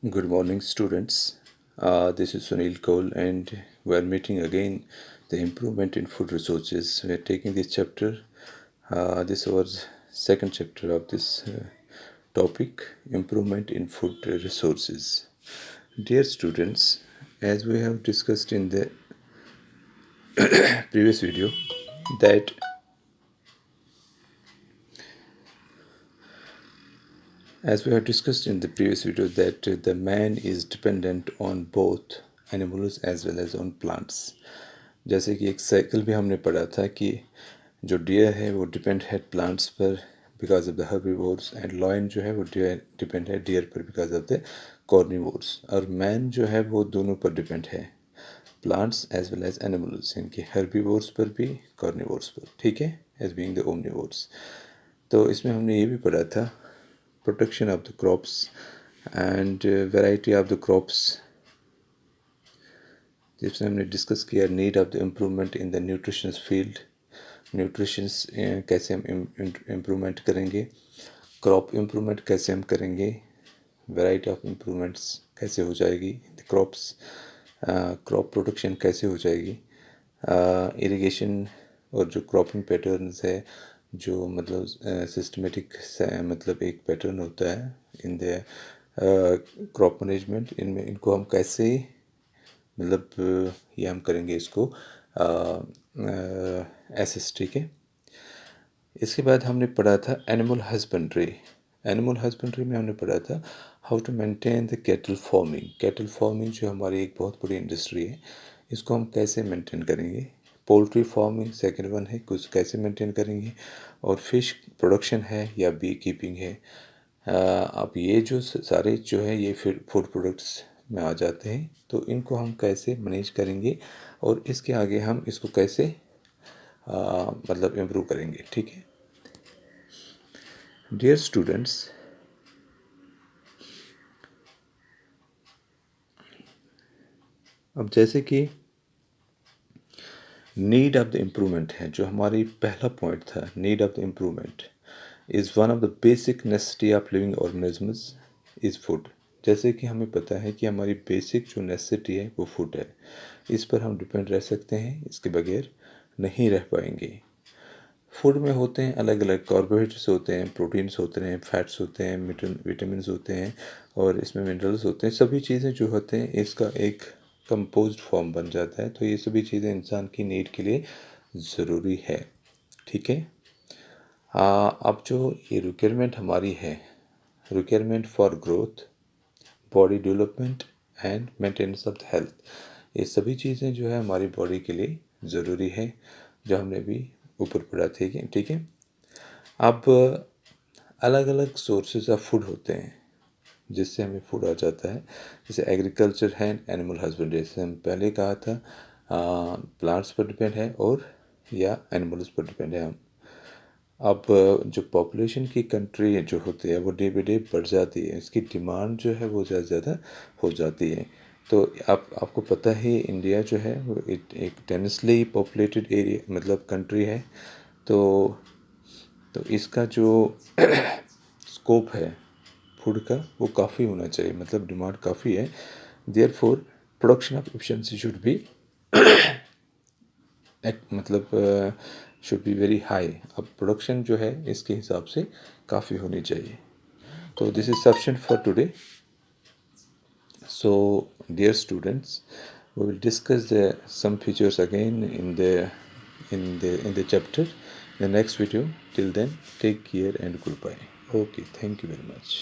Good morning, students. This is Sunil Kaul, and we are meeting again the improvement in food resources. We are taking this chapter. This was second chapter of this topic, improvement in food resources. Dear students, as we have discussed in the previous video, that as we have discussed in the previous video that the man is dependent on both animals as well as on plants. जैसे कि एक cycle भी हमने पढ़ा था कि जो dear है वो डिपेंड है प्लांट्स पर because of the herbivores and lion जो है वो डिपेंड है डियर पर बिकॉज ऑफ द कॉर्निवोर्स और मैन जो है वो दोनों पर डिपेंड है plants as well as animals इनके हर्बीवोर्स पर भी कॉर्निवोर्स पर ठीक है एज बीइंग द ओमनिवोर्स। तो इसमें हमने ये भी पढ़ा था protection of the crops and variety of the crops जिसमें हमने डिस्कस किया need of the improvement in the nutritions field nutritions कैसे हम इम्प्रूवमेंट करेंगे क्रॉप इम्प्रूवमेंट कैसे हम करेंगे वैरायटी ऑफ इम्प्रूवमेंट्स कैसे हो जाएगी द क्रॉप्स क्रॉप प्रोडक्शन कैसे हो जाएगी इरिगेशन और जो क्रॉपिंग पैटर्न्स है जो मतलब सिस्टमेटिक मतलब एक पैटर्न होता है इन द क्रॉप मैनेजमेंट इनमें इनको हम कैसे मतलब ये हम करेंगे इसको एसेस ठीक है। इसके बाद हमने पढ़ा था एनिमल हस्बेंड्री में हमने पढ़ा था how to maintain the cattle farming जो हमारी एक बहुत बड़ी इंडस्ट्री है इसको हम कैसे मेंटेन करेंगे। पोल्ट्री फार्मिंग सेकंड वन है कुछ कैसे मेंटेन करेंगे और फिश प्रोडक्शन है या बी कीपिंग है। अब ये जो सारे जो है ये फिर फूड प्रोडक्ट्स में आ जाते हैं तो इनको हम कैसे मैनेज करेंगे और इसके आगे हम इसको कैसे मतलब इम्प्रूव करेंगे ठीक है। डियर स्टूडेंट्स, अब जैसे कि नीड ऑफ द इम्प्रूवमेंट है जो हमारी पहला पॉइंट था need of the improvement is one of the basic necessity of living organisms is food. जैसे कि हमें पता है कि हमारी बेसिक जो नेसेसिटी है वो फूड है इस पर हम डिपेंड रह सकते हैं इसके बगैर नहीं रह पाएंगे। फूड में होते हैं अलग अलग कार्बोहाइड्रेट्स होते हैं प्रोटीन्स होते हैं फैट्स होते हैं विटामिन्स होते हैं और इसमें मिनरल्स होते हैं सभी चीज़ें जो होते हैं इसका एक कंपोज्ड फॉर्म बन जाता है तो ये सभी चीज़ें इंसान की नीड के लिए ज़रूरी है ठीक है। अब जो ये रिक्वायरमेंट हमारी है requirement for growth body development and maintenance of the health ये सभी चीज़ें जो है हमारी बॉडी के लिए ज़रूरी है जो हमने भी ऊपर पढ़ा थे ठीक है। अब अलग अलग सोर्सेज ऑफ फूड होते हैं जिससे हमें फूड आ जाता है जैसे एग्रीकल्चर है एनिमल हस्बेंड्री जैसे हम पहले कहा था प्लांट्स पर डिपेंड है और या एनिमल्स पर डिपेंड है हम। अब जो पॉपुलेशन की कंट्री जो होती है वो डे बाई डे बढ़ जाती है इसकी डिमांड जो है वो ज़्यादा ज़्यादा हो जाती है तो आपको पता है इंडिया जो है वो एक डेंसली पॉपुलेटेड एरिया मतलब कंट्री है तो इसका जो स्कोप है फूड का वो काफ़ी होना चाहिए मतलब डिमांड काफ़ी है therefore production of efficiency should be मतलब शुड बी वेरी हाई। अब प्रोडक्शन जो है इसके हिसाब से काफ़ी होनी चाहिए तो this is sufficient for today. So, dear students, we will discuss some features again in the chapter, the next video. Till then, take care and goodbye. Okay, thank you very much.